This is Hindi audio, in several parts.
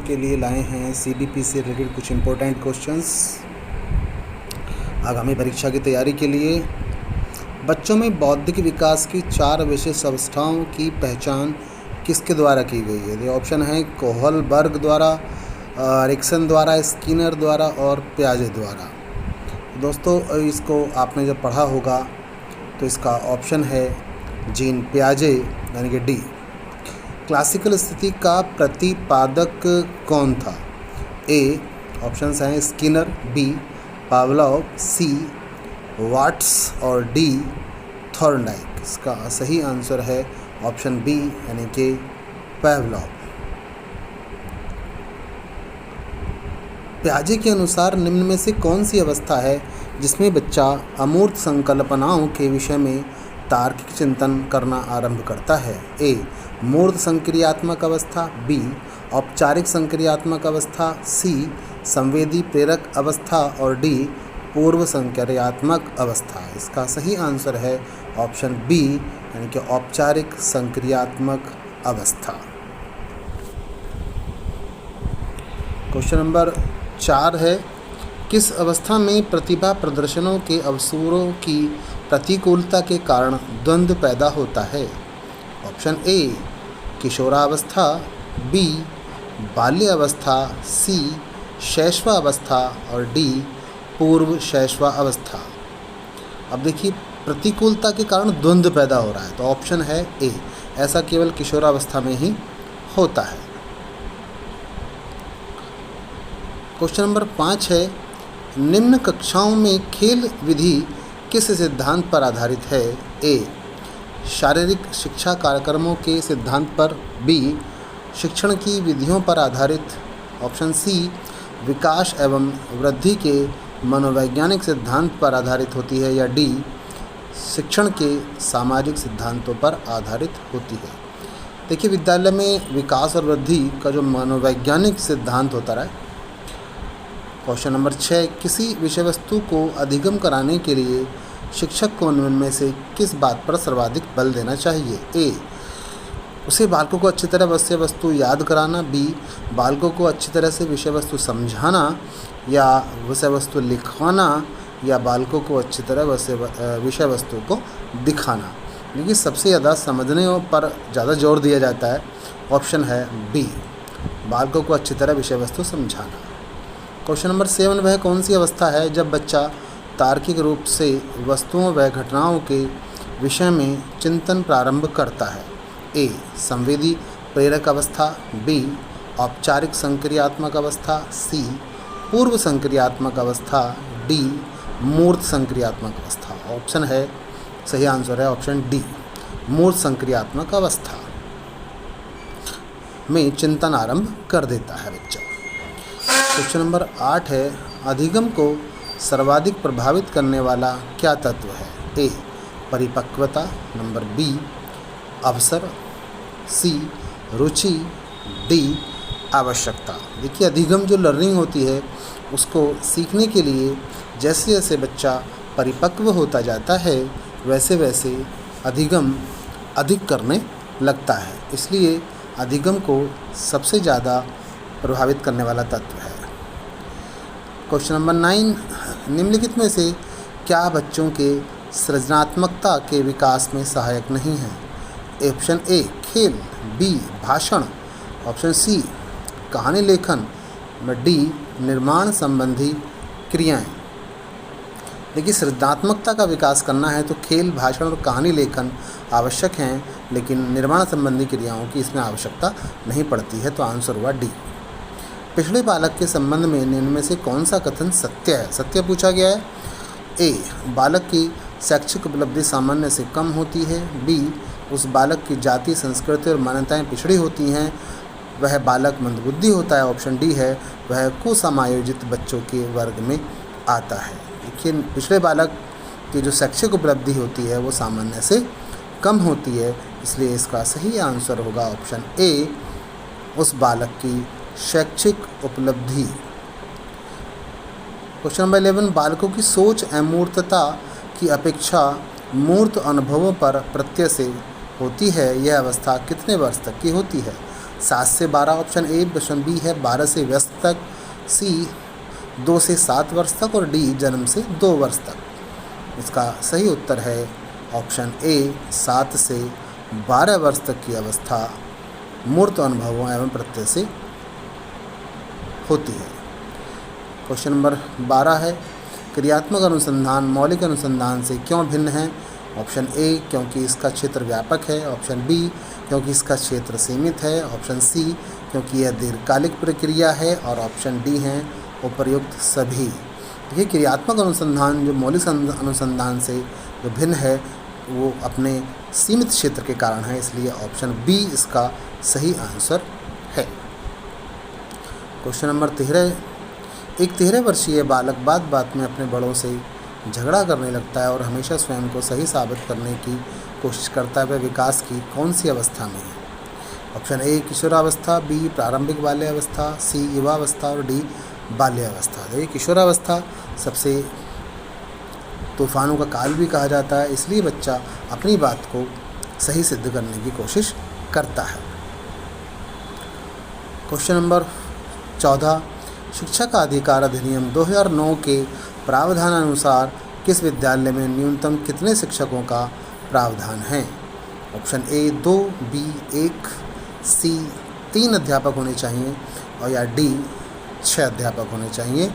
आपके लिए लाए हैं CBP से रिलेटेड कुछ इम्पोर्टेंट क्वेश्चंस आगामी परीक्षा की तैयारी के लिए। बच्चों में बौद्धिक विकास की 4 विशेष अवस्थाओं की पहचान किसके द्वारा की गई है? ये ऑप्शन है कोहलबर्ग द्वारा, एरिक्सन द्वारा, स्किनर द्वारा और पियाजे द्वारा। दोस्तों, इसको आपने जब पढ़ा होगा तो इसका ऑप्शन है जीन पियाजे यानी कि डी। क्लासिकल स्थिति का प्रतिपादक कौन था? ए ऑप्शंस हैं Skinner, B Pavlov, see what's और डी थॉर्नडाइक। इसका सही आंसर है ऑप्शन बी यानी कि पावलोव। पियाजे के अनुसार निम्न में से कौन सी अवस्था है जिसमें बच्चा अमूर्त संकल्पनाओं के विषय में तार्किक चिंतन करना आरंभ करता है? ए मूर्त संक्रियात्मक अवस्था, बी औपचारिक संक्रियात्मक अवस्था, सी संवेदी प्रेरक अवस्था और डी पूर्व संक्रियात्मक अवस्था। इसका सही आंसर है ऑप्शन बी यानी कि औपचारिक संक्रियात्मक अवस्था। क्वेश्चन नंबर 4 है, किस अवस्था में प्रतिभा प्रदर्शनों के अवसरों की प्रतिकूलता के कारण द्वंद्व पैदा होता है? ऑप्शन ए किशोरावस्था, बी बाल्यावस्था, सी शैशवावस्था और डी पूर्व शैशवावस्था। अब देखिए, प्रतिकूलता के कारण द्वंद्व पैदा हो रहा है तो ऑप्शन है ए, ऐसा केवल किशोरावस्था में ही होता है। क्वेश्चन नंबर 5 है, निम्न कक्षाओं में खेल विधि किस सिद्धांत पर आधारित है? ए शारीरिक शिक्षा कार्यक्रमों के सिद्धांत पर, बी शिक्षण की विधियों पर आधारित, ऑप्शन सी विकास एवं वृद्धि के मनोवैज्ञानिक सिद्धांत पर आधारित होती है, या डी शिक्षण के सामाजिक सिद्धांतों पर आधारित होती है। देखिए, विद्यालय में विकास और वृद्धि का जो मनोवैज्ञानिक सिद्धांत होता है। क्वेश्चन नंबर 6, किसी विषय वस्तु को अधिगम कराने के लिए शिक्षक को निम्न में से किस बात पर सर्वाधिक बल देना चाहिए? ए उसे बालकों को अच्छी तरह विषय वस्तु याद कराना, बी बालकों को अच्छी तरह से विषय वस्तु समझाना या विषय वस्तु लिखवाना, या बालकों को अच्छी तरह विषय वस्तु को दिखाना। लेकिन सबसे ज़्यादा समझने पर ज़्यादा जोर दिया जाता है, ऑप्शन है बी बालकों को अच्छी तरह विषय वस्तु समझाना। क्वेश्चन नंबर 7, वह कौन सी अवस्था है जब बच्चा तार्किक रूप से वस्तुओं व घटनाओं के विषय में चिंतन प्रारंभ करता है? ए संवेदी प्रेरक अवस्था, बी औपचारिक संक्रियात्मक अवस्था, सी पूर्व संक्रियात्मक अवस्था, डी मूर्त संक्रियात्मक अवस्था। ऑप्शन है, सही आंसर है ऑप्शन डी मूर्त संक्रियात्मक अवस्था में चिंतन आरंभ कर देता है बच्चा। क्वेश्चन नंबर 8 है, अधिगम को सर्वाधिक प्रभावित करने वाला क्या तत्व है? ए परिपक्वता, नंबर बी अवसर, सी रुचि, डी आवश्यकता। देखिए, अधिगम जो लर्निंग होती है उसको सीखने के लिए जैसे जैसे बच्चा परिपक्व होता जाता है वैसे वैसे अधिगम अधिक करने लगता है, इसलिए अधिगम को सबसे ज़्यादा प्रभावित करने वाला तत्व है। क्वेश्चन नंबर 9, निम्नलिखित में से क्या बच्चों के सृजनात्मकता के विकास में सहायक नहीं है? ऑप्शन ए खेल, बी भाषण, ऑप्शन सी कहानी लेखन, डी निर्माण संबंधी क्रियाएं। देखिए, सृजनात्मकता का विकास करना है तो खेल, भाषण और कहानी लेखन आवश्यक हैं, लेकिन निर्माण संबंधी क्रियाओं की इसमें आवश्यकता नहीं पड़ती है, तो आंसर हुआ डी। पिछड़े बालक के संबंध में निम्न में से कौन सा कथन सत्य है? सत्य पूछा गया है। ए बालक की शैक्षिक उपलब्धि सामान्य से कम होती है, बी उस बालक की जाति, संस्कृति और मान्यताएं पिछड़ी होती हैं, वह बालक मंदबुद्धि होता है, ऑप्शन डी है वह कुसमायोजित बच्चों के वर्ग में आता है। देखिए, पिछड़े बालक की जो शैक्षिक उपलब्धि होती है वो सामान्य से कम होती है, इसलिए इसका सही आंसर होगा ऑप्शन ए उस बालक की शैक्षिक उपलब्धि। क्वेश्चन नंबर 11, बालकों की सोच अमूर्तता की अपेक्षा मूर्त अनुभवों पर प्रत्यय से होती है, यह अवस्था कितने वर्ष तक की होती है? 7 से 12 ऑप्शन ए। ऑप्शन बी है 12 से व्यस्त तक, सी 2 से 7 वर्ष तक और डी जन्म से 2 वर्ष तक। इसका सही उत्तर है ऑप्शन ए 7 से 12 वर्ष तक की अवस्था मूर्त अनुभवों एवं प्रत्यय से होती है। क्वेश्चन नंबर 12 है क्रियात्मक अनुसंधान मौलिक अनुसंधान से क्यों भिन्न है। ऑप्शन ए क्योंकि इसका क्षेत्र व्यापक है, ऑप्शन बी क्योंकि इसका क्षेत्र सीमित है, ऑप्शन सी क्योंकि यह दीर्घकालिक प्रक्रिया है और ऑप्शन डी है उपर्युक्त सभी। देखिए क्रियात्मक अनुसंधान जो मौलिक अनुसंधान से जो भिन्न है वो अपने सीमित क्षेत्र के कारण है, इसलिए ऑप्शन बी इसका सही आंसर है। क्वेश्चन नंबर 13 एक 13 वर्षीय बालक बात बात में अपने बड़ों से झगड़ा करने लगता है और हमेशा स्वयं को सही साबित करने की कोशिश करता है। वह विकास की कौन सी अवस्था में है। ऑप्शन ए किशोरावस्था, बी प्रारंभिक बाल्यावस्था, सी युवावस्था और डी बाल्यावस्था। तो ये किशोरावस्था सबसे तूफानों का काल भी कहा जाता है, इसलिए बच्चा अपनी बात को सही सिद्ध करने की कोशिश करता है। क्वेश्चन नंबर 14 शिक्षा का अधिकार अधिनियम 2009 के प्रावधानानुसार किस विद्यालय में न्यूनतम कितने शिक्षकों का प्रावधान है। ऑप्शन ए 2, बी 1, सी 3 अध्यापक होने चाहिए और या डी 6 अध्यापक होने चाहिए।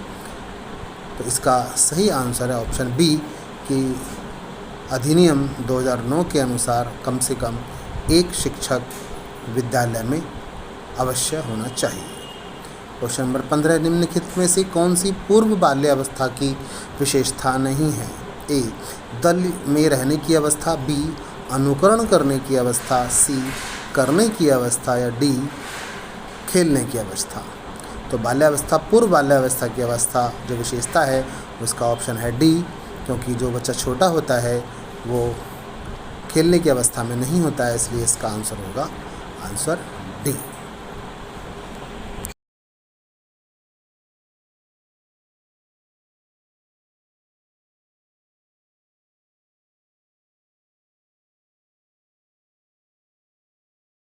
तो इसका सही आंसर है ऑप्शन बी कि अधिनियम 2009 के अनुसार कम से कम 1 शिक्षक विद्यालय में अवश्य होना चाहिए। क्वेश्चन नंबर 15 निम्नलिखित में से कौन सी पूर्व बाल्यावस्था की विशेषता नहीं है। ए दल में रहने की अवस्था, बी अनुकरण करने की अवस्था, सी करने की अवस्था या डी खेलने की अवस्था। तो बाल्यावस्था पूर्व बाल्यावस्था की अवस्था जो विशेषता है उसका ऑप्शन है डी, क्योंकि जो बच्चा छोटा होता है वो खेलने की अवस्था में नहीं होता है, इसलिए इसका आंसर होगा आंसर डी।